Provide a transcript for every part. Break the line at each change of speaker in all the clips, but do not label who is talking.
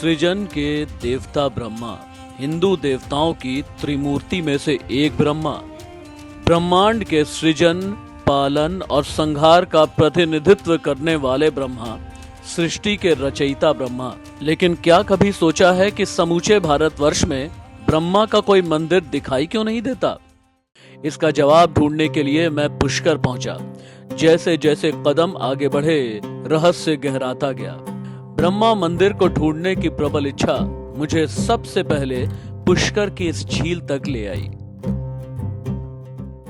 सृजन के देवता ब्रह्मा, हिंदू देवताओं की त्रिमूर्ति में से एक ब्रह्मा, ब्रह्मांड के सृजन, पालन और संहार का प्रतिनिधित्व करने वाले ब्रह्मा, सृष्टि के रचयिता ब्रह्मा। लेकिन क्या कभी सोचा है कि समूचे भारतवर्ष में ब्रह्मा का कोई मंदिर दिखाई क्यों नहीं देता? इसका जवाब ढूंढने के लिए मैं पुष्कर पहुंचा। जैसे जैसे कदम आगे बढ़े, रहस्य गहराता गया। ब्रह्मा मंदिर को ढूंढने की प्रबल इच्छा मुझे सबसे पहले पुष्कर की इस झील तक ले आई।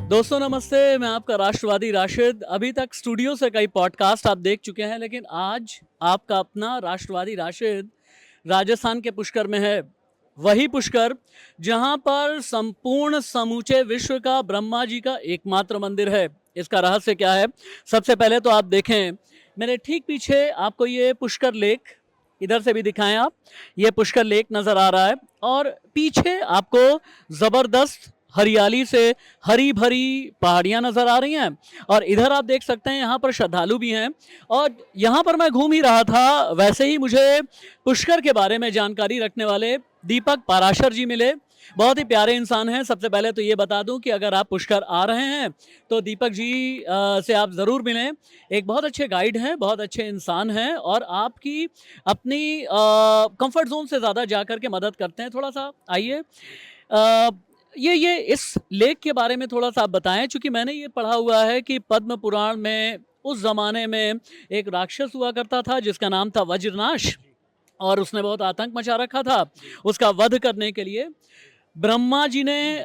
दोस्तों नमस्ते, मैं आपका राष्ट्रवादी राशिद। अभी तक स्टूडियो से कई पॉडकास्ट आप देख चुके हैं, लेकिन आज आपका अपना राष्ट्रवादी राशिद राजस्थान के पुष्कर में है। वही पुष्कर जहां पर संपूर्ण समूचे विश्व का ब्रह्मा जी का एकमात्र मंदिर है। इसका रहस्य क्या है? सबसे पहले तो आप देखें, मेरे ठीक पीछे आपको ये पुष्कर लेक, इधर से भी दिखाएं आप, ये पुष्कर लेक नजर आ रहा है और पीछे आपको जबरदस्त हरियाली से हरी भरी पहाड़ियां नजर आ रही हैं। और इधर आप देख सकते हैं यहाँ पर श्रद्धालु भी हैं। और यहाँ पर मैं घूम ही रहा था, वैसे ही मुझे पुष्कर के बारे में जानकारी रखने वाले दीपक पाराशर जी मिले। बहुत ही प्यारे इंसान हैं। सबसे पहले तो ये बता दूं कि अगर आप पुष्कर आ रहे हैं तो दीपक जी से आप ज़रूर मिलें। एक बहुत अच्छे गाइड हैं, बहुत अच्छे इंसान हैं और आपकी अपनी कंफर्ट जोन से ज़्यादा जाकर के मदद करते हैं। थोड़ा सा आइए, ये इस लेक के बारे में थोड़ा सा आप बताएं, क्योंकि मैंने ये पढ़ा हुआ है कि पद्म पुराण में उस ज़माने में एक राक्षस हुआ करता था जिसका नाम था वज्रनाश, और उसने बहुत आतंक मचा रखा था। उसका वध करने के लिए ब्रह्मा जी ने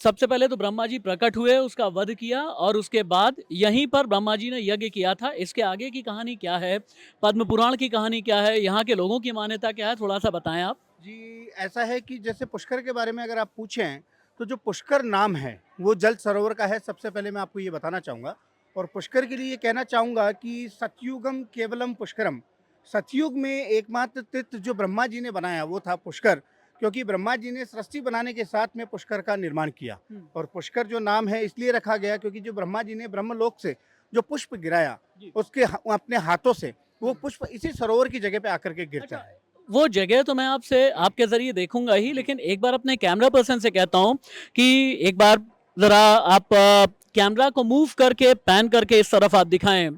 सबसे पहले तो ब्रह्मा जी प्रकट हुए, उसका वध किया और उसके बाद यहीं पर ब्रह्मा जी ने यज्ञ किया था। इसके आगे की कहानी क्या है, पद्म पुराण की कहानी क्या है, यहाँ के लोगों की मान्यता क्या है, थोड़ा सा बताएं आप।
जी, ऐसा है कि जैसे पुष्कर के बारे में अगर आप पूछें, तो जो पुष्कर नाम है, वो जल सरोवर का है। सबसे पहले मैं आपको ये बताना चाहूँगा और पुष्कर के लिए ये कहना चाहूँगा कि सतयुगम केवलम पुष्करम। सतयुग में एकमात्र तीर्थ जो ब्रह्मा जी ने बनाया, वो था पुष्कर, क्योंकि ब्रह्मा जी ने सृष्टि बनाने के साथ में पुष्कर का निर्माण किया। और पुष्कर जो नाम है इसलिए रखा गया क्योंकि जो ब्रह्मा जी ने ब्रह्मलोक से जो पुष्प गिराया, उसके अपने हाथों से, वो पुष्प इसी सरोवर की जगह पे आकर के गिरता
अच्छा,
है।
वो जगह तो मैं आपसे आपके जरिए देखूंगा ही, लेकिन एक बार अपने कैमरा पर्सन से कहता हूँ कि एक बार जरा आप कैमरा को मूव करके पैन करके इस तरफ आप दिखाएं।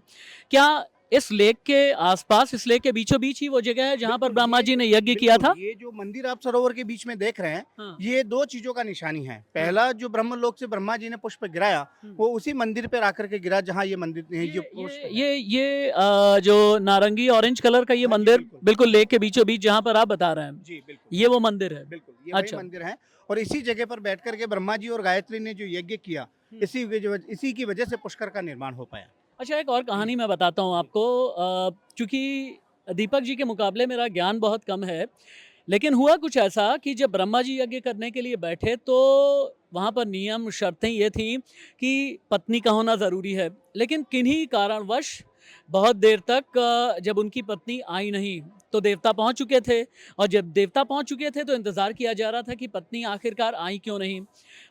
क्या इस लेक के आसपास, इस लेक के बीचों बीच ही वो जगह है जहाँ पर
बिल्कुल,
ब्रह्मा जी ने यज्ञ किया
बिल्कुल,
था?
ये जो मंदिर आप सरोवर के बीच में देख रहे हैं,
हाँ।
ये 2 चीज़ों का निशानी है।
हाँ।
पहला जो ब्रह्मलोक से ब्रह्मा जी ने पुष्प गिराया,
हम्म।
वो उसी मंदिर पे आकर के गिरा जहाँ ये मंदिर ये जो
ये
पुष्प
ये
है।
ये ये जो नारंगी ऑरेंज कलर का ये
हाँ जी,
मंदिर
बिल्कुल।
बिल्कुल लेक के बीचों बीच जहाँ पर आप बता रहे हैं,
जी, बिल्कुल,
ये वो मंदिर है?
बिल्कुल, ये वही
अच्छा।
मंदिर है और इसी जगह पर बैठ कर के ब्रह्मा जी और गायत्री ने जो यज्ञ किया, इसी की वजह से पुष्कर का निर्माण हो पाया।
अच्छा, एक और
जी,
कहानी मैं बताता हूँ
जी।
आपको। चूँकि दीपक जी के मुकाबले मेरा ज्ञान बहुत कम है, लेकिन हुआ कुछ ऐसा कि जब ब्रह्मा जी यज्ञ करने के लिए बैठे तो वहाँ पर नियम शर्तें ये थीं कि पत्नी का होना ज़रूरी है। लेकिन किन्हीं कारणवश बहुत देर तक जब उनकी पत्नी आई नहीं, तो देवता पहुँच चुके थे। और जब देवता पहुँच चुके थे तो इंतज़ार किया जा रहा था कि पत्नी आखिरकार आई क्यों नहीं।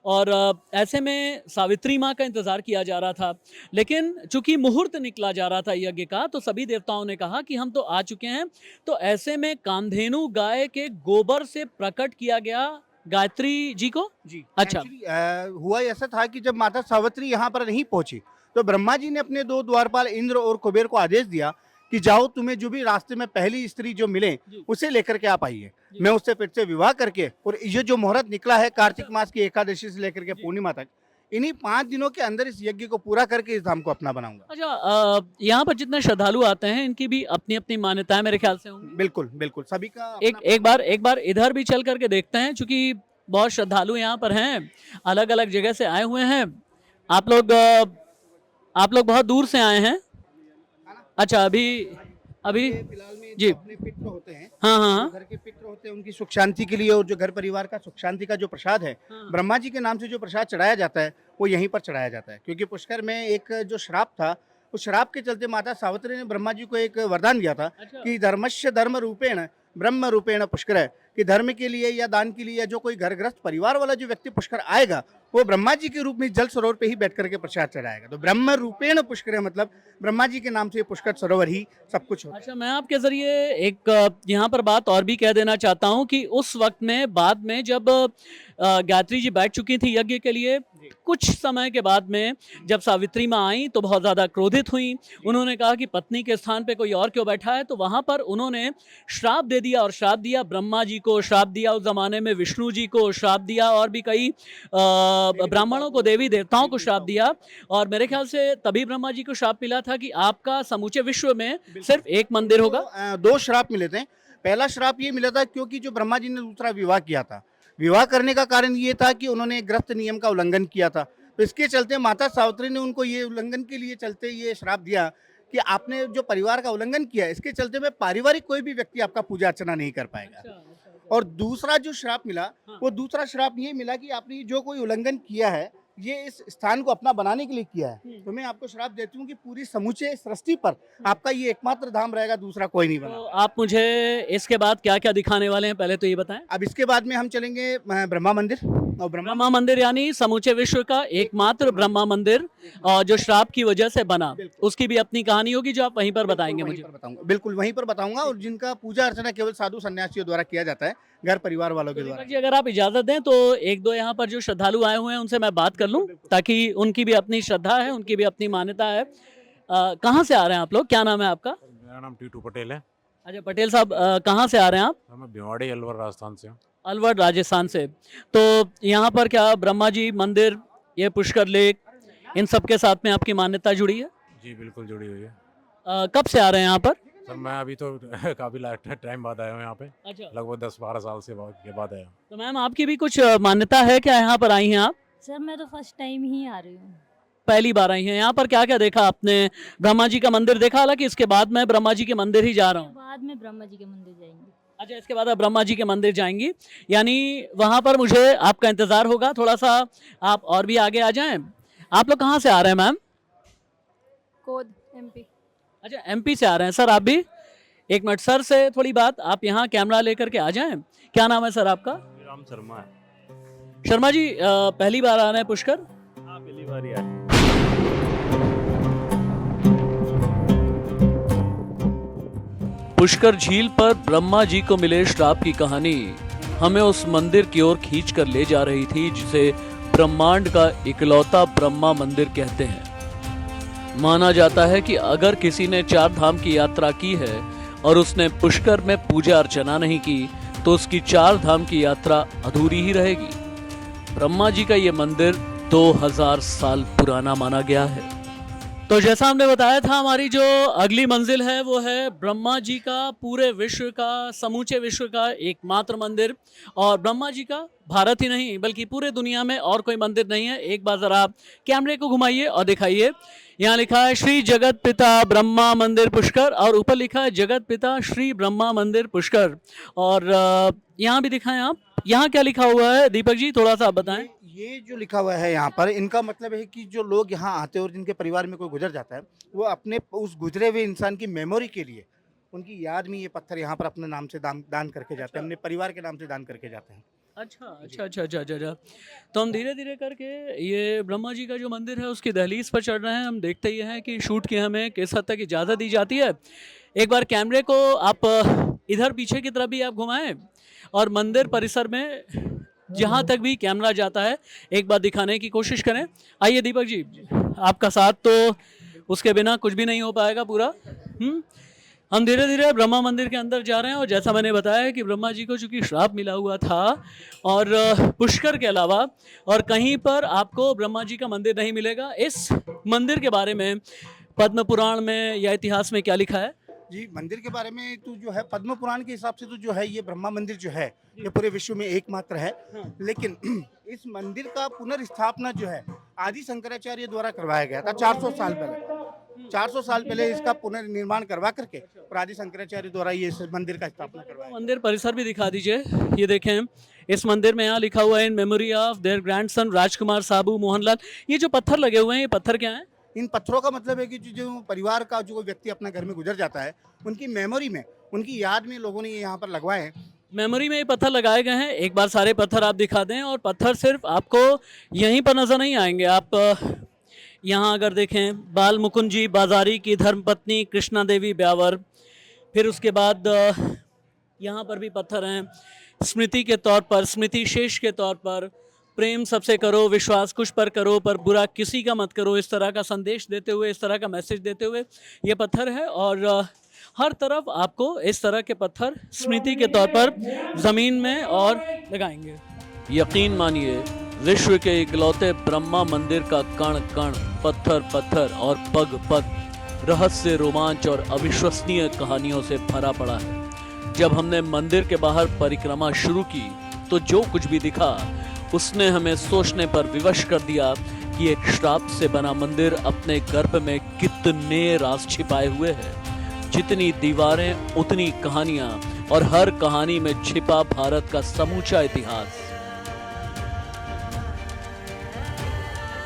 और ऐसे में सावित्री माँ का इंतज़ार किया जा रहा था। लेकिन चूंकि मुहूर्त निकला जा रहा था यज्ञ का, तो सभी देवताओं ने कहा कि हम तो आ चुके हैं। तो ऐसे में कामधेनु गाय के गोबर से प्रकट किया गया गायत्री जी को।
जी,
अच्छा।
एक्चुअली हुआ ऐसा था कि जब माता सावित्री यहाँ पर नहीं पहुँची, तो ब्रह्मा जी ने अपने 2 द्वारपाल इंद्र और कुबेर को आदेश दिया कि जाओ, तुम्हें जो भी रास्ते में पहली स्त्री जो मिले,
जी।
उसे लेकर के आप आइए।
जी।
मैं उससे फिर से विवाह करके, और ये जो मुहूर्त निकला है कार्तिक
अच्छा।
मास की एकादशी से लेकर के
जी।
पूर्णिमा तक, इन्हीं 5 दिनों के अंदर इस यज्ञ को पूरा करके इस धाम को अपना बनाऊँगा।
अच्छा, यहाँ पर जितने श्रद्धालु आते हैं इनकी भी अपनी अपनी मान्यताएं मेरे ख्याल से होंगी।
बिल्कुल, बिल्कुल, सभी का
एक
अपना-अपना
एक बार इधर भी चल करके देखते हैं, क्योंकि बहुत श्रद्धालु यहाँ पर हैं, अलग अलग जगह से आए हुए हैं। आप लोग आप लोग बहुत दूर से आए हैं?
है ना?
अच्छा, अभी अभी
ये फिलहाल में जो
जी।
अपने पितृ होते हैं,
हाँ, हाँ,
जो
हाँ।
घर के पितृ होते हैं, उनकी सुख शांति के लिए और जो घर परिवार का सुख शांति का जो प्रसाद है,
हाँ।
ब्रह्मा जी के नाम से जो प्रसाद चढ़ाया जाता है, वो यहीं पर चढ़ाया जाता है। क्योंकि पुष्कर में एक जो श्राप था, उस श्राप के चलते माता सावित्री ने ब्रह्मा जी को एक वरदान दिया था
अच्छा।
कि धर्मस्य धर्म रूपेण ब्रह्म रूपेण पुष्कर है कि धर्म के लिए या दान के लिए या जो कोई घरग्रस्त परिवार वाला जो व्यक्ति पुष्कर आएगा वो ब्रह्मा जी के रूप में जल सरोवर पे ही बैठ करके प्रसाद चढ़ाएगा। तो ब्रह्म रूपेण पुष्कर मतलब ब्रह्मा जी के नाम से ये पुष्कर सरोवर ही सब कुछ होता है।
अच्छा, मैं आपके ज़रिए एक यहाँ पर बात और भी कह देना चाहता हूँ कि उस वक्त में बाद में जब गायत्री जी बैठ चुकी थी यज्ञ के लिए, कुछ समय के बाद में जब सावित्री माँ आई तो बहुत ज़्यादा क्रोधित हुई। उन्होंने कहा कि पत्नी के स्थान पे कोई और क्यों बैठा है, तो वहाँ पर उन्होंने श्राप दे दिया और श्राप दिया ब्रह्मा जी को, श्राप दिया उस ज़माने में विष्णु जी को, श्राप दिया और भी कई ब्राह्मणों को, देवी देवताओं को श्राप दिया। और मेरे ख्याल से तभी ब्रह्मा जी को श्राप मिला था कि आपका समूचे विश्व में सिर्फ एक मंदिर होगा।
दो श्राप मिले थे। पहला श्राप ये मिला था क्योंकि जो ब्रह्मा जी ने दूसरा विवाह किया था, विवाह करने का कारण ये था कि उन्होंने ग्रस्त नियम का उल्लंघन किया था। तो इसके चलते माता सावित्री ने उनको ये उल्लंघन के लिए चलते ये श्राप दिया कि आपने जो परिवार का उल्लंघन किया, इसके चलते में पारिवारिक कोई भी व्यक्ति आपका पूजा अर्चना नहीं कर पाएगा। और दूसरा जो श्राप मिला वो दूसरा श्राप ये मिला कि आपने जो कोई उल्लंघन किया है ये इस स्थान को अपना बनाने के लिए किया है, तो मैं आपको श्राप देती हूँ कि पूरी समूचे सृष्टि पर आपका ये एकमात्र धाम रहेगा, दूसरा कोई नहीं
तो
बना।
आप मुझे इसके बाद क्या क्या दिखाने वाले हैं पहले तो ये बताएं।
अब इसके बाद में हम चलेंगे ब्रह्मा मंदिर और
ब्रह्मा मंदिर यानी समूचे विश्व का एकमात्र ब्रह्मा मंदिर और जो श्राप की वजह से बना, उसकी भी अपनी कहानी होगी जो आप वहीं पर बताएंगे मुझे।
बताऊंगा, बिल्कुल वहीं पर बताऊंगा। और जिनका पूजा अर्चना केवल साधु सन्यासियों द्वारा किया जाता है, घर परिवार वालों के द्वारा।
जी, अगर आप इजाजत दें तो एक दो यहाँ पर जो श्रद्धालु आए हुए हैं उनसे मैं बात कर लूं, ताकि उनकी भी अपनी श्रद्धा है, उनकी भी अपनी मान्यता है। कहाँ से आ रहे हैं आप लोग, क्या नाम है आपका?
मेरा नाम टीटू पटेल है।
अच्छा पटेल साहब, कहाँ से आ रहे हैं आप?
मैं भिवाड़ी अलवर राजस्थान से हूँ।
अलवर राजस्थान से। तो यहाँ पर क्या ब्रह्मा जी मंदिर, ये पुष्कर लेक, इन सब के साथ में आपकी मान्यता जुड़ी है?
जी बिल्कुल जुड़ी हुई है।
कब से आ रहे हैं यहाँ पर?
सर मैं अभी तो काफ़ी टाइम बाद आया हूँ यहाँ पे,
अच्छा,
लगभग 10-12 साल के बाद आया हूँ।
तो मैम आपकी भी कुछ मान्यता है क्या, यहाँ पर आई हैं आप?
सर मैं तो फर्स्ट टाइम ही आ रही हूँ।
पहली बार आई हैं यहाँ पर, क्या क्या देखा आपने? ब्रह्मा जी का मंदिर देखा, हालांकि इसके बाद मैं ब्रह्मा जी के मंदिर ही जा रहा हूँ।
बाद में ब्रह्मा जी के मंदिर जाएंगे।
अच्छा, इसके बाद आप ब्रह्मा जी के मंदिर जाएंगी, यानी वहाँ पर मुझे आपका इंतज़ार होगा। थोड़ा सा आप और भी आगे आ जाएं। आप लोग कहाँ से आ रहे हैं मैम?
कोद एमपी।
अच्छा, एमपी से आ रहे हैं। सर आप भी एक मिनट, सर से थोड़ी बात, आप यहाँ कैमरा लेकर के आ जाएं। क्या नाम है सर आपका?
राम शर्मा है।
शर्मा जी, पहली बार आ रहे हैं पुष्कर?
हाँ पहली बार ही आया।
पुष्कर झील पर ब्रह्मा जी को मिले श्राप की कहानी हमें उस मंदिर की ओर खींच कर ले जा रही थी जिसे ब्रह्मांड का इकलौता ब्रह्मा मंदिर कहते हैं। माना जाता है कि अगर किसी ने 4 धाम की यात्रा की है और उसने पुष्कर में पूजा अर्चना नहीं की तो उसकी 4 धाम की यात्रा अधूरी ही रहेगी। ब्रह्मा जी का ये मंदिर 2000 साल पुराना माना गया है। तो जैसा हमने बताया था, हमारी जो अगली मंजिल है वो है ब्रह्मा जी का पूरे विश्व का, समूचे विश्व का एकमात्र मंदिर। और ब्रह्मा जी का भारत ही नहीं बल्कि पूरे दुनिया में और कोई मंदिर नहीं है। एक बार जरा कैमरे को घुमाइए और दिखाइए। यहाँ लिखा है श्री जगत पिता ब्रह्मा मंदिर पुष्कर और ऊपर लिखा है जगत पिता श्री ब्रह्मा मंदिर पुष्कर। और यहाँ भी दिखाएं आप, यहाँ क्या लिखा हुआ है दीपक जी, थोड़ा सा आप बताएं।
ये जो लिखा हुआ है यहाँ पर, इनका मतलब है कि जो लोग यहाँ आते हैं और जिनके परिवार में कोई गुजर जाता है, वो अपने उस गुजरे हुए इंसान की मेमोरी के लिए, उनकी याद में ये पत्थर यहाँ पर अपने नाम से दान करके जाते हैं, अपने परिवार के नाम से दान करके जाते हैं।
अच्छा अच्छा अच्छा अच्छा अच्छा अच्छा। तो हम धीरे धीरे करके ये ब्रह्मा जी का जो मंदिर है उसकी दहलीज पर चढ़ रहे हैं। हम देखते ही हैं कि शूट की हमें किस हद तक इजाज़त दी जाती है। एक बार कैमरे को आप इधर पीछे की तरफ भी आप घुमाएं और मंदिर परिसर में जहाँ तक भी कैमरा जाता है एक बार दिखाने की कोशिश करें। आइए दीपक जी, आपका साथ तो उसके बिना कुछ भी नहीं हो पाएगा पूरा। हम धीरे धीरे ब्रह्मा मंदिर के अंदर जा रहे हैं और जैसा मैंने बताया कि ब्रह्मा जी को चूंकि श्राप मिला हुआ था और पुष्कर के अलावा और कहीं पर आपको ब्रह्मा जी का मंदिर नहीं मिलेगा। इस मंदिर के बारे में पद्म पुराण में या इतिहास में क्या लिखा है?
जी, मंदिर के बारे में तो जो है पद्म पुराण के हिसाब से तो जो है ये ब्रह्मा मंदिर जो है ये पूरे विश्व में एकमात्र है। लेकिन इस मंदिर का पुनर्स्थापना जो है आदि शंकराचार्य द्वारा करवाया गया था 400 साल पहले। 400 साल पहले इसका पुनर्निर्माण करवा करके और आदि शंकराचार्य द्वारा ये इस मंदिर का स्थापना करवाया।
मंदिर परिसर भी दिखा दीजिए। ये देखें, इस मंदिर में यहाँ लिखा हुआ है in memory of their grandson Rajkumar Sabu Mohanlal. ये जो पत्थर लगे हुए हैं ये पत्थर क्या है?
इन पत्थरों का मतलब है कि जो परिवार का जो व्यक्ति अपने घर में गुजर जाता है, उनकी मेमोरी में, उनकी याद में लोगों ने ये यहाँ पर लगवाए हैं।
मेमोरी में ये पत्थर लगाए गए हैं। एक बार सारे पत्थर आप दिखा दें। और पत्थर सिर्फ आपको यहीं पर नजर नहीं आएंगे। आप यहाँ अगर देखें, बाल मुकुंद जी बाजारी की धर्मपत्नी कृष्णा देवी ब्यावर, फिर उसके बाद यहाँ पर भी पत्थर हैं स्मृति के तौर पर, स्मृति शेष के तौर पर, प्रेम सबसे करो, विश्वास कुछ पर करो पर बुरा किसी का मत करो, इस तरह का संदेश देते हुए, इस तरह का मैसेज देते हुए ये पत्थर है। और हर तरफ आपको इस तरह के पत्थर स्मृति के तौर पर ज़मीन में और लगाएंगे। यकीन मानिए, विश्व के इकलौते ब्रह्मा मंदिर का कण कण, पत्थर पत्थर और पग पग रहस्य, रोमांच और अविश्वसनीय कहानियों से भरा पड़ा है। जब हमने मंदिर के बाहर परिक्रमा शुरू की तो जो कुछ भी दिखा उसने हमें सोचने पर विवश कर दिया कि एक श्राप से बना मंदिर अपने गर्भ में कितने राज छिपाए हुए है। जितनी दीवारें उतनी कहानियां, और हर कहानी में छिपा भारत का समूचा इतिहास।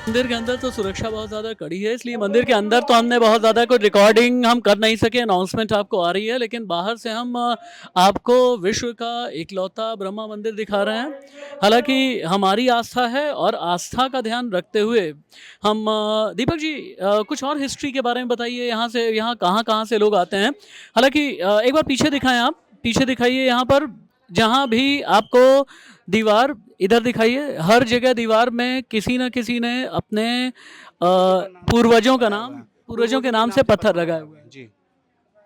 मंदिर के अंदर तो सुरक्षा बहुत ज़्यादा कड़ी है, इसलिए मंदिर के अंदर तो हमने बहुत ज़्यादा कोई रिकॉर्डिंग हम कर नहीं सके। अनाउंसमेंट आपको आ रही है, लेकिन बाहर से हम आपको विश्व का इकलौता ब्रह्मा मंदिर दिखा रहे हैं। हालांकि हमारी आस्था है और आस्था का ध्यान रखते हुए हम दीपक जी कुछ और हिस्ट्री के बारे में बताइए। यहाँ से यहाँ कहाँ से लोग आते हैं। हालांकि एक बार पीछे दिखाएं, आप पीछे दिखाइए। यहाँ पर जहाँ भी आपको दीवार, इधर दिखाइए, हर जगह दीवार में किसी न किसी ने अपने पूर्वजों के नाम से पत्थर लगाए हुए हैं।
जी,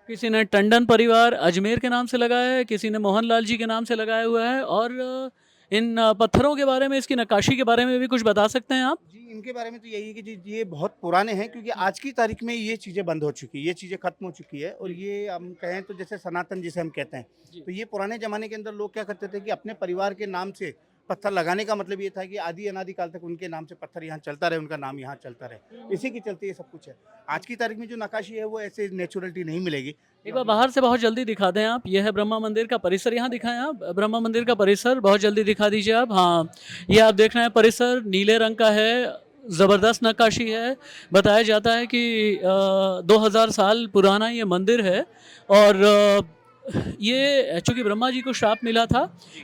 किसी ने टंडन परिवार अजमेर के नाम से लगाया है, किसी ने मोहनलाल जी के नाम से लगाया हुआ है। और इन पत्थरों के बारे में, इसकी नक्काशी के बारे में भी कुछ बता सकते हैं आप?
जी, इनके बारे में तो यही है कि जी ये बहुत पुराने हैं, क्योंकि आज की तारीख में ये चीज़ें बंद हो चुकी है, ये चीज़ें खत्म हो चुकी है। और ये हम कहें तो जैसे सनातन जिसे हम कहते हैं, तो ये पुराने ज़माने के अंदर लोग क्या करते थे कि अपने परिवार के नाम से पत्थर लगाने का मतलब ये था कि आदि अनादि काल तक उनके नाम से पत्थर यहाँ चलता रहे, उनका नाम यहाँ चलता रहे। इसी के चलते ये सब कुछ है। आज की तारीख में जो नक्काशी है वो ऐसे नेचुरलिटी नहीं मिलेगी।
एक बार बाहर से बहुत जल्दी दिखा दें आप। यह है ब्रह्मा मंदिर का परिसर, यहाँ दिखाएं आप ब्रह्मा मंदिर का परिसर, बहुत जल्दी दिखा दीजिए आप। हाँ, ये आप देख रहे हैं परिसर नीले रंग का है, ज़बरदस्त नक्काशी है। बताया जाता है कि 2000 साल पुराना ये मंदिर है। और ये चूँकि ब्रह्मा जी को श्राप मिला था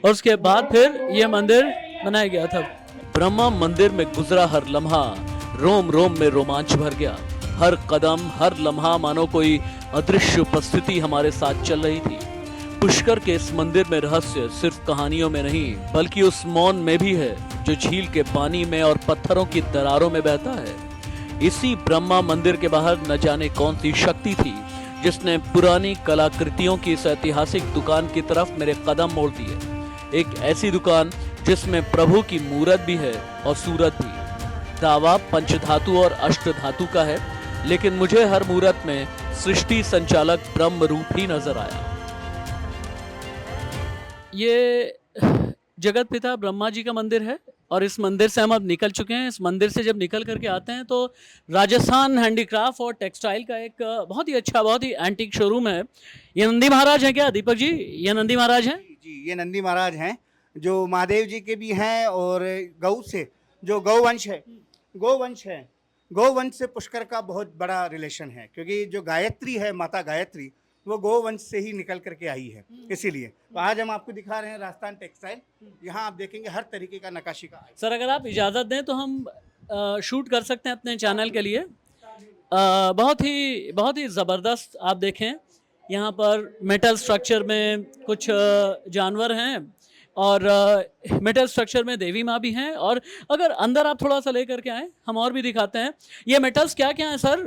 और उसके बाद फिर ये मंदिर बनाया गया था। ब्रह्मा मंदिर में गुजरा हर लम्हा रोम रोम में रोमांच भर गया। हर कदम, हर लम्हा मानो कोई अदृश्य उपस्थिति हमारे साथ चल रही थी। पुष्कर के इस मंदिर में रहस्य सिर्फ कहानियों में नहीं, बल्कि उस मौन में भी है जो झील के पानी में और पत्थरों की दरारों में बहता है। इसी ब्रह्मा मंदिर के बाहर न जाने कौन सी शक्ति थी जिसने पुरानी कलाकृतियों की इस ऐतिहासिक दुकान की तरफ मेरे कदम मोड़ दिए। एक ऐसी दुकान जिसमें प्रभु की मूरत भी है और सूरत भी। दावा पंचधातु और अष्टधातु का है, लेकिन मुझे हर मूरत में सृष्टि संचालक ब्रह्म रूप ही नजर आया। ये जगत पिता ब्रह्मा जी का मंदिर है और इस मंदिर से हम अब निकल चुके हैं। इस मंदिर से जब निकल करके आते हैं तो राजस्थान हैंडीक्राफ्ट और टेक्सटाइल का एक बहुत ही अच्छा, बहुत ही एंटीक शोरूम है। ये नंदी महाराज हैं क्या दीपक जी? ये नंदी महाराज हैं?
जी, ये नंदी महाराज हैं जो महादेव जी के भी हैं, और गौ से जो गौवंश है, गौवंश से पुष्कर का बहुत बड़ा रिलेशन है, क्योंकि जो गायत्री है, माता गायत्री, वो गौवंश से ही निकल करके आई है। इसीलिए तो आज हम आपको दिखा रहे हैं राजस्थान टेक्सटाइल। यहाँ आप देखेंगे हर तरीके का नक्काशी का।
सर अगर आप इजाज़त दें तो हम शूट कर सकते हैं अपने चैनल के लिए। बहुत ही ज़बरदस्त आप देखें, यहाँ पर मेटल स्ट्रक्चर में कुछ जानवर हैं और मेटल स्ट्रक्चर में देवी माँ भी हैं। और अगर अंदर आप थोड़ा सा लेकर के आए, हम और भी दिखाते हैं। ये मेटल्स क्या क्या हैं सर?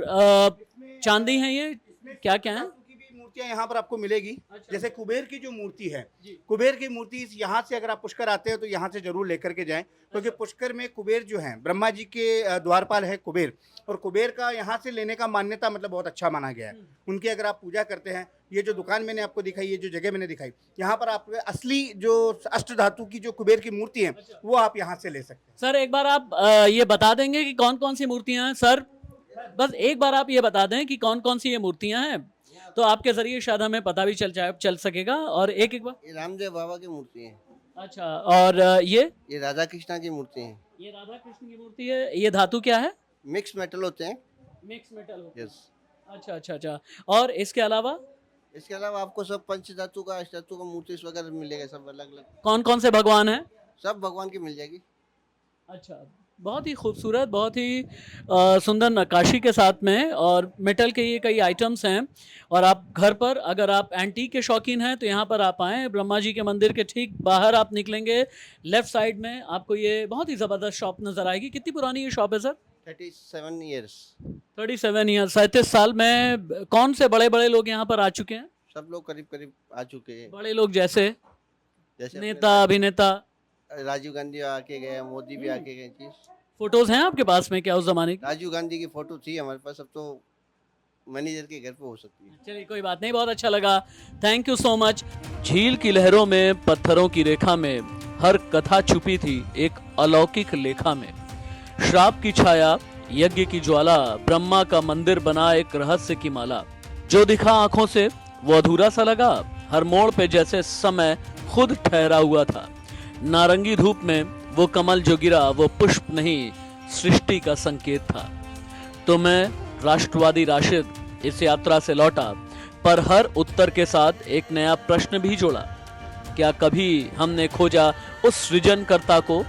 चांदी हैं, ये क्या क्या हैं?
मूर्तियां यहाँ पर आपको मिलेगी। जैसे कुबेर की जो मूर्ति है, कुबेर की मूर्ति यहाँ से अगर आप पुष्कर आते हो तो यहाँ से जरूर लेकर के जाएं, क्योंकि पुष्कर में कुबेर जो है, ब्रह्मा जी के द्वारपाल है कुबेर, और कुबेर का यहाँ से लेने का मान्यता मतलब बहुत अच्छा माना गया है। उनकी अगर आप पूजा करते हैं, ये जो दुकान मैंने आपको दिखाई, ये जो जगह मैंने दिखाई, यहाँ पर आप असली जो अष्टधातु की जो कुबेर की मूर्ति है वो आप यहाँ से ले सकते हैं।
सर एक बार आप ये बता देंगे कि कौन कौन सी मूर्तियाँ हैं? सर बस एक बार आप ये बता दें कि कौन कौन सी ये मूर्तियाँ हैं, तो आपके जरिए शायद हमें पता भी चल सकेगा। और एक बार,
ये रामदेव बाबा की मूर्ति है।
अच्छा, और ये
राधा कृष्णा की मूर्ति है।
ये राधा कृष्ण की मूर्ति है। ये धातु क्या है?
मिक्स मेटल होते हैं।
मिक्स मेटल होता है।
यस।
अच्छा अच्छा अच्छा। और इसके अलावा
इसके अलावा आपको सब पंच धातु का, अष्ट धातु का मूर्ति वगैरह मिलेगा, सब अलग अलग,
कौन कौन से भगवान हैं?
सब भगवान की मिल जाएगी।
अच्छा, बहुत ही खूबसूरत, बहुत ही सुंदर नक्काशी के साथ में, और मेटल के ये कई आइटम्स हैं। और आप घर पर अगर आप एंटीक के शौकीन हैं तो यहाँ पर आप आएँ। ब्रह्मा जी के मंदिर के ठीक बाहर आप निकलेंगे, लेफ्ट साइड में आपको ये बहुत ही ज़बरदस्त शॉप नज़र आएगी। कितनी पुरानी ये शॉप है सर?
37 ईयर्स।
37 ईयर, 37 साल में कौन से बड़े बड़े लोग यहाँ पर आ चुके हैं?
सब लोग करीब करीब आ चुके हैं,
बड़े लोग जैसे
जैसे
नेता, अभिनेता?
राजीव गांधी आके गए, मोदी भी आके गए। चीज
फोटोज हैं आपके पास में क्या उस जमाने की?
राजीव गांधी की फोटो थी हमारे पास, अब तो मैनेजर के घर पे हो सकती है।
चलिए कोई बात नहीं, बहुत अच्छा लगा, थैंक यू सो मच। झील की लहरों में, पत्थरों की रेखा में हर कथा छुपी थी एक अलौकिक लेखा में। श्राप की छाया, यज्ञ की ज्वाला, ब्रह्मा का मंदिर बना एक रहस्य की माला। जो दिखा आंखों से वो अधूरा सा लगा, हर मोड़ पे जैसे समय खुद ठहरा हुआ था। नारंगी धूप में वो कमल जो गिरा, वो पुष्प नहीं सृष्टि का संकेत था। तो मैं राष्ट्रवादी राशिद इस यात्रा से लौटा, पर हर उत्तर के साथ एक नया प्रश्न भी जोड़ा। क्या कभी हमने खोजा उस सृजनकर्ता को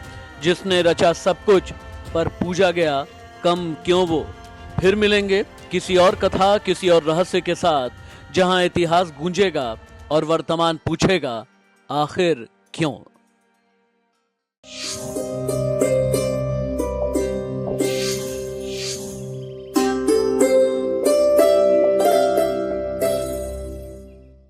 जिसने रचा सब कुछ, पर पूजा गया कम क्यों वो? फिर मिलेंगे किसी और कथा, किसी और रहस्य के साथ, जहां इतिहास गूंजेगा और वर्तमान पूछेगा आखिर क्यों।